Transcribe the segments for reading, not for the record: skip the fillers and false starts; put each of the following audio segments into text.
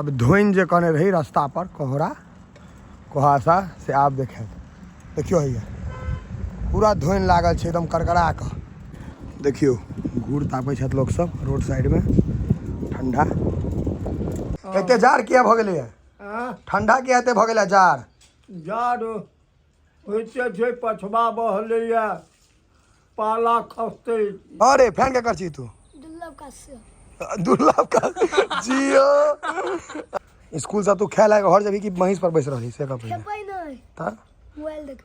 अब धोइन जे कने रही रास्ता पर कोहरा कुहासा से आप देखें देखियो है पूरा धोइन लागल छै एकदम करकरा के। देखियो घूर तापै छथि लोग सब रोड साइड में। ठंडा एते जार किया भ गेलै ठंडा किया एते भ गेलै जार होइते छै पछवा बहलैया पाला खसते। अरे फैन के कर छी तू दुर्लभ का जियो स्कूल से तू खेल आके घर जबी कि महिष पर बैस रही से कब त मोबाइल देख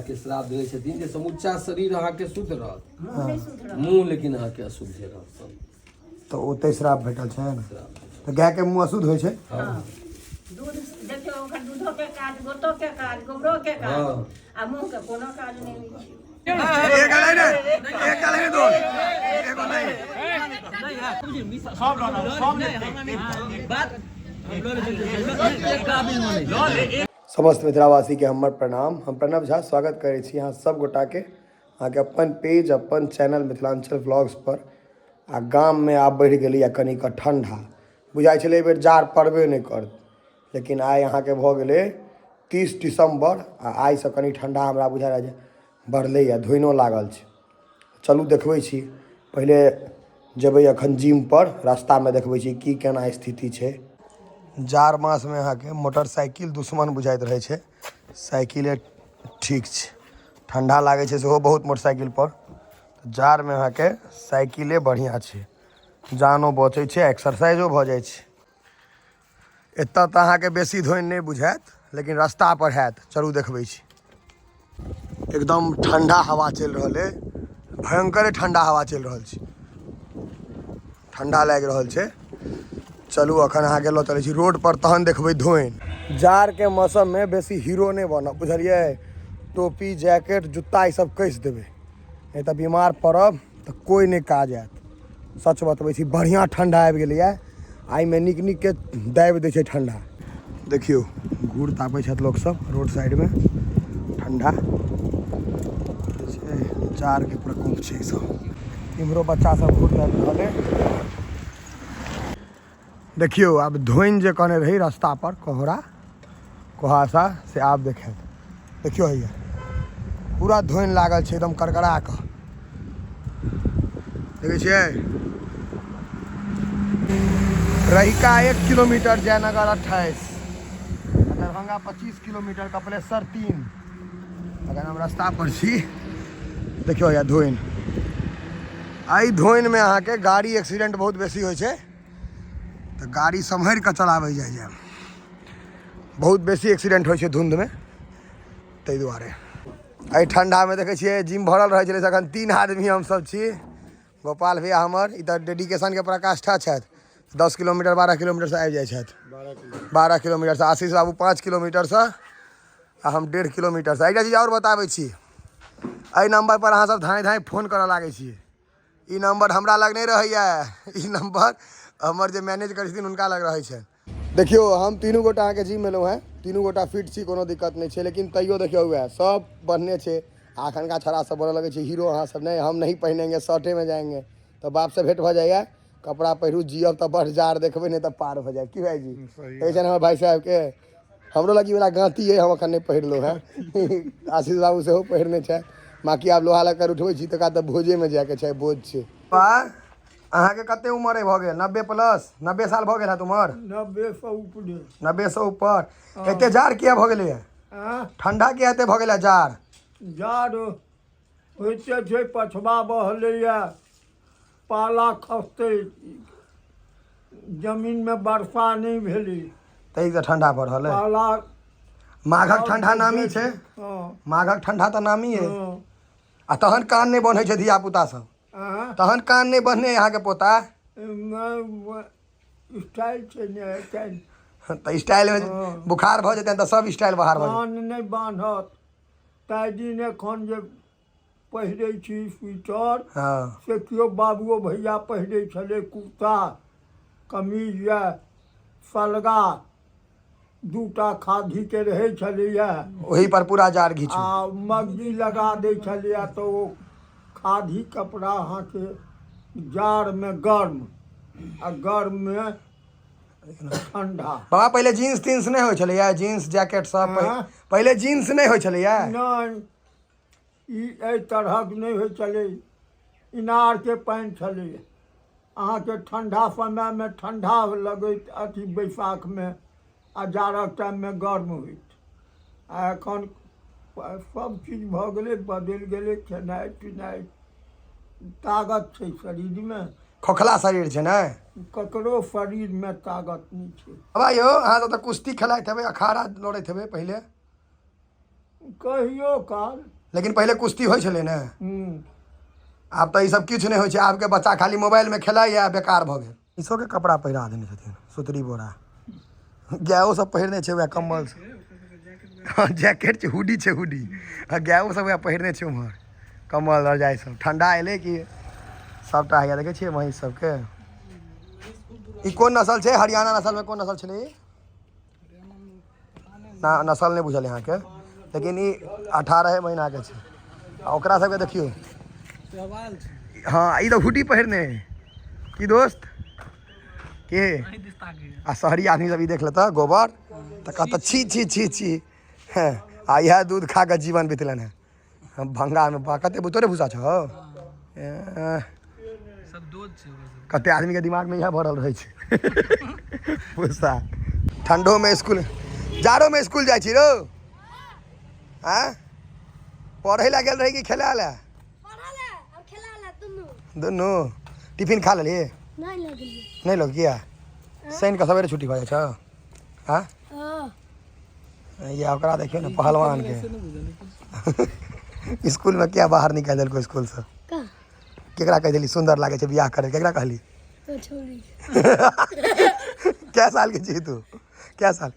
के श्राप देने छथिन जे समूचा शरीर अहाँ के शुद्ध रहत मुंह लेकिन अहाँ के अशुद्ध रहत। तो ओते श्राप भेटल छै न त गाय के मुंह अशुद्ध होय छै। दूध देखियो ओकर दूधो के काज गोतो के काज गोबरो के काज आ मुंह के कोनो काज नहीं होय छै। एक अलग ने एक अलग दो एगो नहीं सब बात समस्त मिथिलावासी के हमर प्रणाम। हम प्रणव झा स्वागत करै छी यहाँ सब गोटा के अहाँ के अपन पेज अपन चैनल मिथिलांचल व्लॉग्स पर। आ गाम में आब बढ़ि गेलै कनिक ठंडा बुझाइ छलै एहि बेर जाड़ पड़बे नहीं करत लेकिन आइ अहाँ के भऽ गेलै 30 दिसंबर आ आइ से कनि ठंडा हमरा बुझा जे बढ़लै धोइनो लागल छै। चलू देखबै छी पहिले जेबै अखन जिम पर रास्ता में देखबै छी की केना स्थिति छै। जाड़ मास में अहाँ के मोटरसाइकिल दुश्मन बुझाइत रहे छै साइकिले ठीक छै। ठंडा लागे छै सेहो बहुत मोटरसाइकिल पर जाड़ में अहाँ के साइकिले बढ़िया छै जानो बचै छै एक्सरसाइजो भऽ जाइ छै। एतऽ तऽ अहाँ के बेसी धोइन नहीं बुझायत लेकिन रास्ता पर हैत चलू देखबै छी। एकदम ठंडा हवा चल रहल है भयंकर ठंडा हवा चल रहल छै ठंडा लागि रहल छै। चलू अखन अहाँ के लऽ चलै छी रोड पर तहन देखबै धोइन। जाड़ के मौसम में बेसी हीरो नहीं बनब बुझलिए टोपी जैकेट जूता ई सब कस देबै नहीं तो बीमार पड़ब तो कोई नहीं काज आयत। सच बतबै छी बढ़िया ठंडा आबि गेलै आई में नीक नीक के दाबि दै छै ठंडा। देखियो घूर तापै छथि लोग सब रोड साइड में। ठंडा जाड़ के प्रकोप छै सब इम्हरो बच्चा सब घूर लाबि रहल है। देखियो अब धोइन जे कने रही रास्ता पर कोहरा कुहासा से आप देखें देखियो है पूरा धोइन लागल छै एकदम करकरा के। देखे छियै रहिका 1 किलोमीटर जयनगर 28 दरभंगा 25 किलोमीटर कपिलेश्वर 3 अगर हम रास्ता पर छी। देखियो या धोइन आई धोइन में अहाँ के गाड़ी एक्सीडेंट बहुत बेसी होय छै तो गाड़ी सम्हर के चलाबै जाए बहुत बेसी एक्सीडेंट होय छै धुंध में तै दुआरे। एहि ठंडा में देखे छियै जिम भरल रहे छलै अखन 3 आदमी हम सब छी। गोपाल भैया हमर इधर डेडिकेशन के पराकाष्ठा छथि 10 किलोमीटर 12 किलोमीटर से आबि जाइ छथि 12 किलोमीटर से। आशीष बाबू 5 किलोमीटर से आ हम 1.5 किलोमीटर से। एकटा चीज और बताबै छी एहि नंबर पर अहाँ सब धाँय धाँय फोन करऽ लागै छियै ई नंबर हमरा लग नहीं रहैया ई नंबर हमर जे मैनेज करै छथिन हुनका लग रहै छै। देखियो हम तीनों गोटा अहाँ के जिम एलहुँ हैं तीनों गोटा फिट छी कोनो दिक्कत नहीं छै लेकिन तैयो देखियो हुआ सब बढ़ने छै। अखनका छड़ा सब बोलऽ लगे छै हीरो अहाँ सब नहीं हम नहीं पहनेंगे शर्टे में जाएंगे तो बाप से भेंट भ जाइए कपड़ा पहिरू जियब तो बढ़ जाड़ देखबै नहीं तो पार हो जाए की भाई जी कहै छै हमर भाई साहब के। हमरो लगी वाला गाँती है हम अखन नहीं पहिरलहुँ हैं आशीष बाबू सेहो पहिरने छै बाकी आब लोहा लग कर उठबै छी तक तो भोजे में जाके छै भोज छै। अहाँ के कते उम्र है भ गेल 90 प्लस 90 साल भ गेल है उमर 90 से ऊपर 90 से ऊपर। एते जाड़ किया भ गेलै ठंडा किया एते भ गेलै जाड़ होइते छै पछवा बहलैया पाला खसते जमीन में वर्षा नहीं भेलै तै से ठंडा बढ़ल है। पाला माघक ठंडा नामी छै माघक ठंडा तो नामी है आ तहन कान नहीं बन्है छै धिया पुता सब तहन कान नहीं बन्हने यहाँ के पोता स्टाइल छै ने तो स्टाइल में बुखार भ जेतै तो सब स्टाइल बाहर भ कान नहीं बांधत ताहि दिन एखन जे पहिरै छी स्वेटर से केओ बाबुओ भैया पहिरै छलै कुर्ता कमीज या सलगा 2टा खादी के रहे छलैया वही पर पूरा जाड़ घीचू आ मगजी लगा दै छलैया तो वो खादी कपड़ा अहाँ के जाड़ में गर्म आ गर्म में ठंडा बाबा पहले जीन्स तीन्स नहीं होइ छलैया जीन्स जैकेट सब पहले जीन्स नहीं होइ छलैया नहीं ई एहि तरहक नहीं होइ छलै इनार के पानि छलै अहाँके ठंडा समय में ठंडा लगैत अथी बैसाख में आ जाड़क टाइम में गर्म होइत आ एखन सब चीज भऽ गेलै बदलि गेलै खेनाइ पिनाइ ताकत छै शरीर में खोखला शरीर छै ने ककरो शरीर में ताकत नहीं छै बाबा यौ अहाँ तऽ कुश्ती खेलाइत हेबै अखाड़ा लड़ैत हेबै पहिले कहियो काल लेकिन पहले कुश्ती होइ छलै ने आब तऽ ई सब किछु नहीं होइ छै आब के बच्चा खाली मोबाइल में खेलाइया बेकार भऽ गेल ई सबके कपड़ा पहिरा देने छथिन सुतरी बोरा गायो सब पहिरने छै वएह कम्बल जैकेट छै हुडी आ गायो सब वएह पहिरने छै उम्हर कम्बल रजाई सब ठंडा एलै कि सबटा हैया देखै छियै महिष सबके ई कोन नस्ल छै हरियाणा नस्ल में कोन नस्ल छलै ना नस्ल नहीं बुझल अहाँके लेकिन ई 18 महीना के छै आ ओकरा सबके देखियौ हाँ ई तो हुडी पहिरने की दोस्त के आ शहरी आदमी सब ई देख लेता गोबर तो कहता छी छी छी छी आ यह दूध खा कर जीवन बितलन है भंगा में कते तोरे भूसा छो कते आदमी के दिमाग में यह भरल रहे छै भूसा ठंडो में स्कूल जाड़ो में स्कूल जाइ छी रो हाँ पढ़े ला गेल रही कि खेला ला दोनों टिफिन खा लेलिए नहीं लोग किया शनि का सवेरे छुट्टी हो जाए छो हाँ या ओकरा देखियो ना पहलवान के स्कूल में क्या बाहर निकाल दिल स्कूल से केकरा कह दिली सुंदर लागे छै बियाह करे केकरा कहली क्या साल के छी तू क्या साल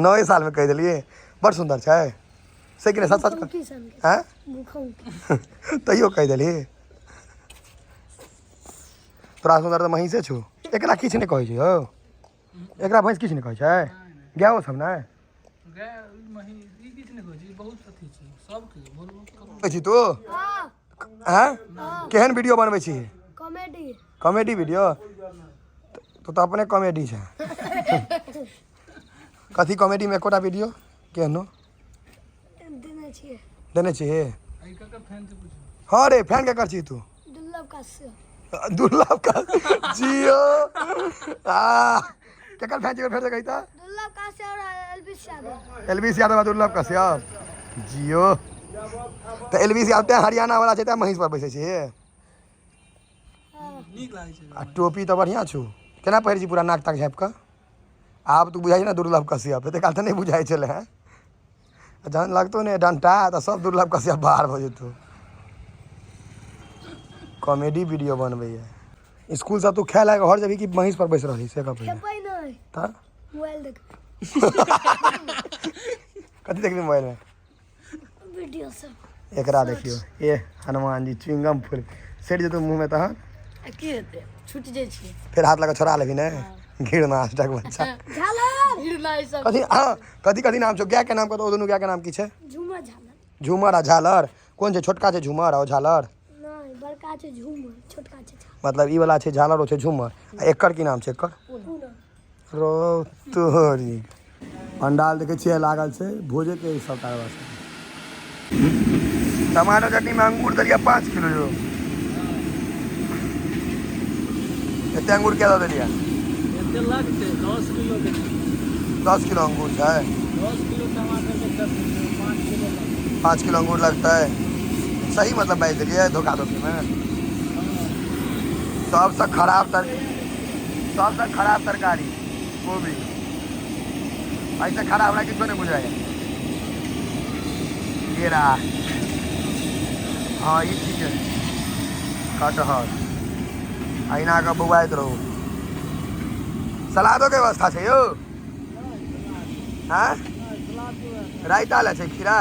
9 साल में कह दिलिए बड़ सुंदर छै से कि सच सच हाँ तैयो कह दिली तोरा सुंदर तो महिषे छो एकरा किछु नहीं कहै छै हो एकरा भैंस किछु नहीं कहै छै गायो सब ने तू हाँ केहन वीडियो बनबै छी कॉमेडी वीडियो तो अपने कॉमेडी छै कथी कॉमेडी में एकोटा वीडियो केहनो देने छिए हाँ रे फैन केकर छी तू दुर्लभ का जियो केकर फैन फेर से कहिता दुर्लभ काश्यप और एलबीस यादव दुर्लभ कश्यप जियो तो एलबीस यादव हरियाणा वाला छै महिष पर बैसे छिए आ टोपी तो बढ़िया छू केना पहिर छी पूरा नाक तक झाँप कऽ आब तू बुझाइ छै ना दुर्लभ कश्यप एते काल तऽ नहीं बुझाइ छलै हैं जहन लगतो ने डंटा तो सब दुर्लभ कश्यप बाहर हो जेतौ कॉमेडी वीडियो बनबै है स्कूल से तू खेल आके घर जबी कि महिष पर बैस रही से कब मोबाइल देख कथी देखबी मोबाइल में वीडियो सब एकरा देखियो ए हनुमान जी च्युइंगम फूल सेट जेतो मुंह में तहन की हेतै छूट जाइ छै फिर हाथ लगा छोड़ा लेबी ने घिरना स्टक बच्चा झालर घिरना ई सब कथी हां कथी कथी नाम छौ गाय के नाम कतो दोनों गाय के नाम की छै झूमर झालर झूमर आ झालर कोन छै छोटका छै झूमर और झालर नहीं बड़का छै झूमर छोटका छै मतलब ई वाला छै झालर ओ छै झूमर आ एकर की नाम छै एकर रो तोरी पंडाल देखे छियै लागल छै भोजे के सब कारवा छै टमाटर चटनी में अंगूर दलिया 5 किलो जो एते अंगूर क्या दे दिया 10 किलो अंगूर है 5 किलो अंगूर लगता है सही मतलब बेच दिलिए धोखा धोखी में सबसे खराब तरकारी गोभी ऐसे खराब रहा किसको नहीं बुझाया ये रहा हाँ ये ठीक है कटहर अहिना का बुआइत रहो सलादो के व्यवस्था है यो हाँ रायता ला छै खीरा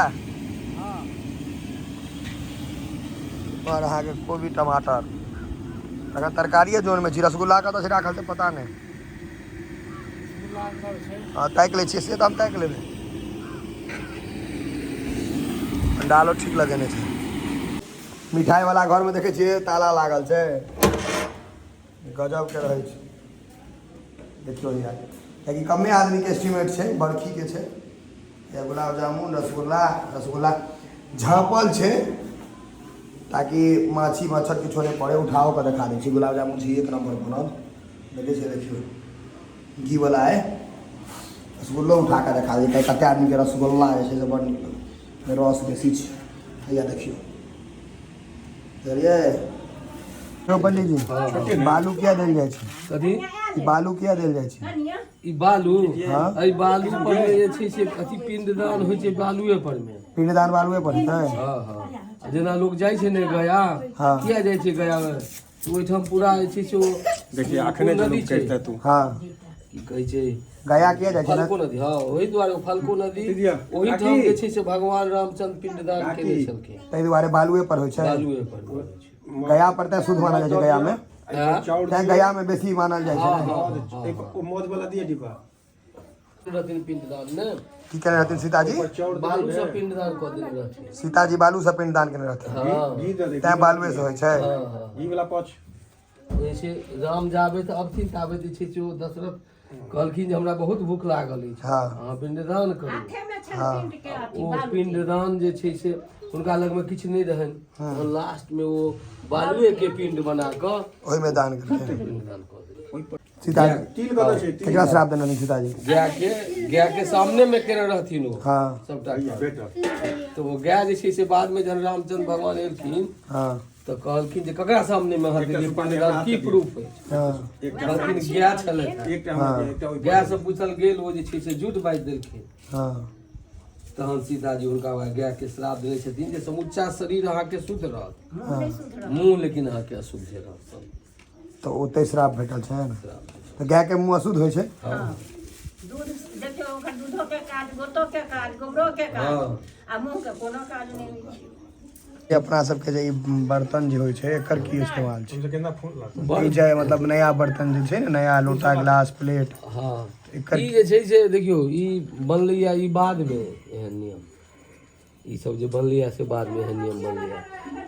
और अहाँ के कोबी टमाटर अगर तरकारिए जोन में छी रसगुल्ला का तो राखल छै पता नहीं हाँ ताकि लै छियै से तो हम ताकि लेबै पंडालो ठीक लगेने छै मिठाई वाला घर में देखे छियै ताला लागल छै गजब के रहे छै देखियो यार कियाकि कमे आदमी के एस्टिमेट छै बरखी के छै या गुलाब जामुन रसगुल्ला झाँपल छै ताकि माछी मच्छर किछो नहीं पड़े उठाओ के देखा दै छी गुलाब जामुन छी एक नंबर बनल देखै छै देखियो घी वाला है रसगुल्लो उठा के देखा दै कते आदमी के रसगुल्ला जे छै से बड़ नीक रस बेसी छै या देखियो बुझलियै पंडित जी बालू किया देल जाइ छै कथी ई बालू किया देल जाइ छै ई बालू हाँ। एहि बालू पर में जे छै से अथी पिंडदान होइ छै बालुए पर में। पिंडदान बालुए पर हेतै हाँ हाँ जेना लोग जाइ छै ने गया हाँ। किया जाइ छै गया में ओहिठाम पूरा जे छै से ओ देखिए अखने नदी जरूर छै करता तू हाँ की कहै छै गया किया जाइ छै फल्गु नदी हाँ ओहि दुआरे फल्गु नदी ओहिठाम जे छै से भगवान रामचंद्र पिंडदान केने छलखिन ताहि दुआरे बालुए पर होइ छै बालुए पर होइ छै। गया पर तैं शुद्ध मानल जाइ छै गया में हाँ? तैं गया में बेसी मानल जाइ छै हाँ, ने हाँ, हाँ, एक हाँ। मौत वाला दिया डिब्बा रहथिन पिंडदान ने की केने रहथिन सीताजी बालू से पिंडदान कऽ देने रहथिन। सीताजी बालू से पिंडदान केने रहथिन हाँ घी दे दे तैं बालुए से होइ छै हाँ हाँ घी वाला पच जैसे राम जाबे अबथिन ताबे जे छै से ओ दशरथ कहलखिन जे हमरा बहुत भूख लागल अछि हाँ। अहाँ पिंडदान करू हाथे में छल पिंड के अथी ओ बालू पिंडदान जे छै से हुनका लग में किछु नहीं रहनि लास्ट में वो बालुए के पिंड बना कऽ ओहि में दान केलकै पिंडदान कऽ देलखिन। सीताजी तिल गदर छै तिल केकरा श्राप देने रहथिन सीताजी गाय के सामने में केने रहथिन वो हाँ सबटा काज। बेटा तो वो गाय जे छै से बाद में जहन रामचंद्र भगवान एलखिन हाँ तो कहलखिन जे ककरा सामने में हाथ दिए पिंडदान की प्रूफ है हाँ कहलखिन गाय छलै एकटा हमरा एकटा ओइ गाय से पूछल गेल ओ जे छै से झूठ बाजि देलखिन हाँ तहन सीताजी हुनका गाय के श्राप देने छथिन जे समूचा शरीर अहाँके शुद्ध रहत मुंह लेकिन अहाँके अशुद्ध रहत तो ओते श्राप भेटल छै ने तो गाय के मुंह अशुद्ध होइ छै दूध देखियो ओकर दूधो के काज गोतो के काज गोबरो के काज हाँ। आ मुंह के कोनो काज नहीं होइ छै ये अपना सबके जे ई बर्तन जे होइ छै एकर की इस्तेमाल छै तुमसे केना फोन ला ई जे मतलब नया बर्तन जे छै ने नया लोटा गिलास प्लेट हाँ एकर ई जे छै से देखियो ई बनलैया ई बाद में एहन नियम ई सब जे बनलैया से बाद में एहन नियम बनलैया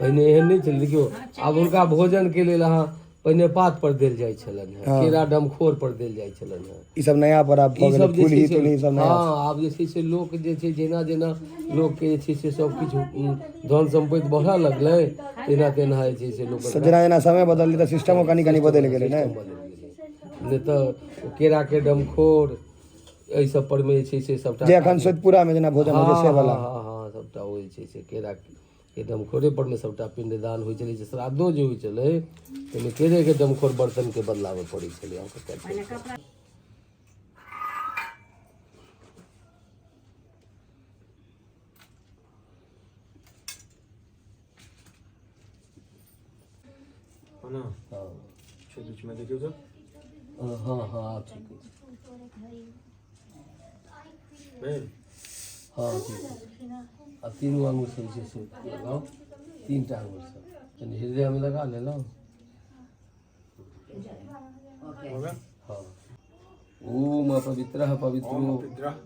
पहिने एहन नहीं छल देखियो आब हुनका भोजन के लेल अहाँ पहिने पात पर देल जाइ छलनि हैं हाँ। केरा डमखोर पर देल जाइ छलनि हैं ई सब नया पर आब भऽ ई गेलै सब जे फूल छै ही से तुलही सब नया हाँ आब जे छै से लोक जे छै जेना जेना लोक के जे छै से सब किछु धन संपत्ति बढ़ऽ लगलै तेना तेना जे छै से लोक सब जेना जेना समय बदललै तऽ सिस्टमो कनि कनि बदलि गेलै ने नहीं तो केरा के डमखोर एहि सब पर में जे छै से सबटा जे एखन सोदपुरा में जेना भोजन होइ छै से वाला हाँ हाँ सबटा ओ जे छै से केरा के डमखोरे पर में सबटा पिंडदान होइ छलै जे श्राद्धो जे होइ छलै ताहिमे केरे के डमखोर बर्तन के बदलावे पड़ै छलै अहाँके पहले कपड़ा ना हाँ बीच में देखियो तो हाँ हाँ ठीक है भेल हाँ ठीक है अब तीनों आंगुर से इसे लगाओ तीन टा आंगुर से यानी हृदय में लगा लेना हो गया हाँ ओम पवित्रः पवित्रो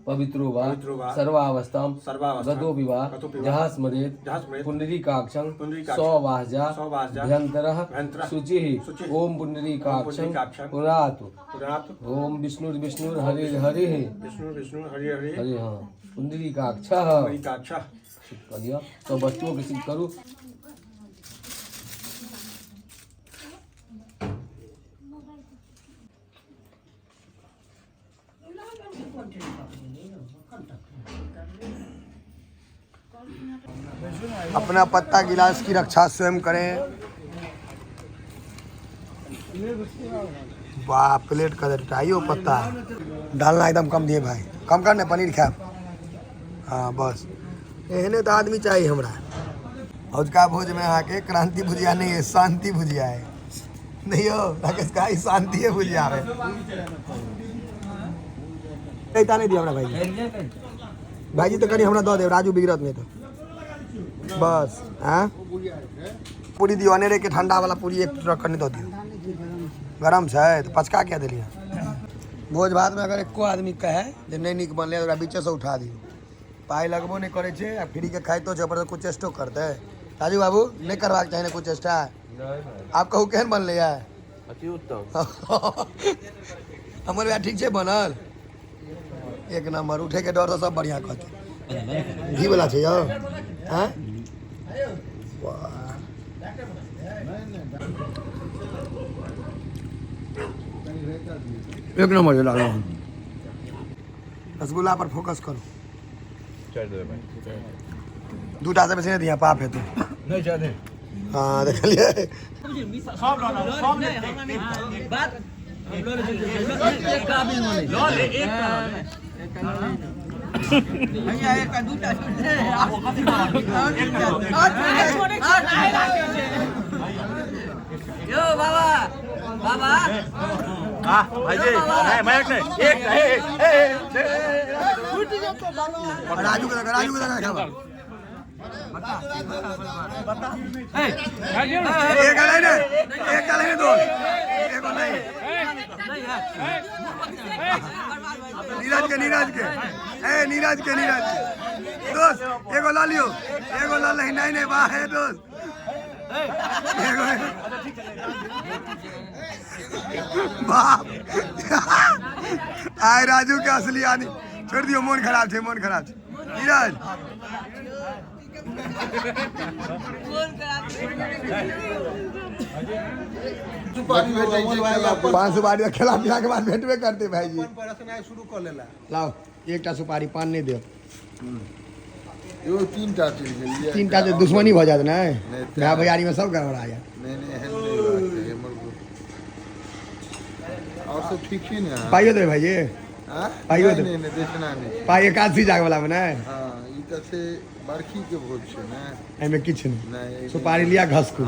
पवित्रो वा पवित्रो वा सर्वावस्थां सर्वावस्थां गतो विवा गतो विवा जहाँ स्मरेत् जहाँ स्मरेत् पुंडरीकाक्षं पुंडरीकाक्षं सौवाहजा सौवाहजा भ्यन्तरः भ्यन्तरः शुचिः शुचिः ओम पुंडरीकाक्षं पुंडरीकाक्षं पुरातु पुरात ओम विष्णुर्विष्णुर् हरिर् हरिः विष्णु विष्णु हरि हरि हरि हाँ पुंडरीकाक्षः परिकाक्षा करिए तो वस्तुओं के सिद्ध करूँ अपना पत्ता गिलास की रक्षा स्वयं करें वाह प्लेट का आइयो पत्ता डालना एकदम कम दिए भाई कम करने पनीर खाए हाँ बस एहने तो आदमी चाहिए हमरा औजका भोज में आके क्रांति भुजिया नहीं है शांति भुजिया है नहीं हो राकेश का शांति है भुजिया है नहीं दिया हमरा भाई भाईजी तो कहीं हमरा दो दे राजू बिगड़त नहीं तो बस हाँ पूरी दियो अनेरे के ठंडा वाला पूरी एक ट्रक करने दो दियो गरम है तो पचका क्या दिलिए भोज भात में अगर एको आदमी कहे जे नहीं निक बनले तो बीचे से उठा दियो पाई लगबो नहीं करे छे आ फ्री के खाइतो छे पर कुछ चेष्टो करते राजू बाबू नहीं करवाक चाहिए कुछ चेष्टा आप कहू केहन बनले है अति उत्तम हमर भैया ठीक छै बनल एक नंबर उठे के डर से सब बढ़िया कहते घी वाला छै यौ हैं एक नंबर है लागल रसगुल्ला पर फोकस करो दूटा से बेसी नहीं दिया पाप है तो नहीं चाहते हाँ देख लिया यो बाबा बाबा हाँ भाई जी नहीं मैं नहीं एक राजू के लगा खावा एक अलग दो एक नहीं नीरज के दोस्त एगो ला लियो एगो ला नहीं वाह है दोस्त बाप आए राजू के असली आनी छोड़ दियो मन खराब छे नीरज 500 बारी खेला पिला के बाद भेटबे करते भाई जी शुरू कर लेला लाओ एकटा सुपारी पान नहीं दे यो तीनटा चीज लिया तीनटा से दुश्मनी हो जात ना भाई भैयारी में सब गड़बड़ा जाए नहीं हमर और सब ठीक ही ना पाइयो दे भाई हां पाइयो दे नहीं देखना नहीं पाई एकादशी जाग वाला में ना हां ई त से बरखी के भोज छै ना एमे किछ नहीं नहीं सुपारी लिया घस को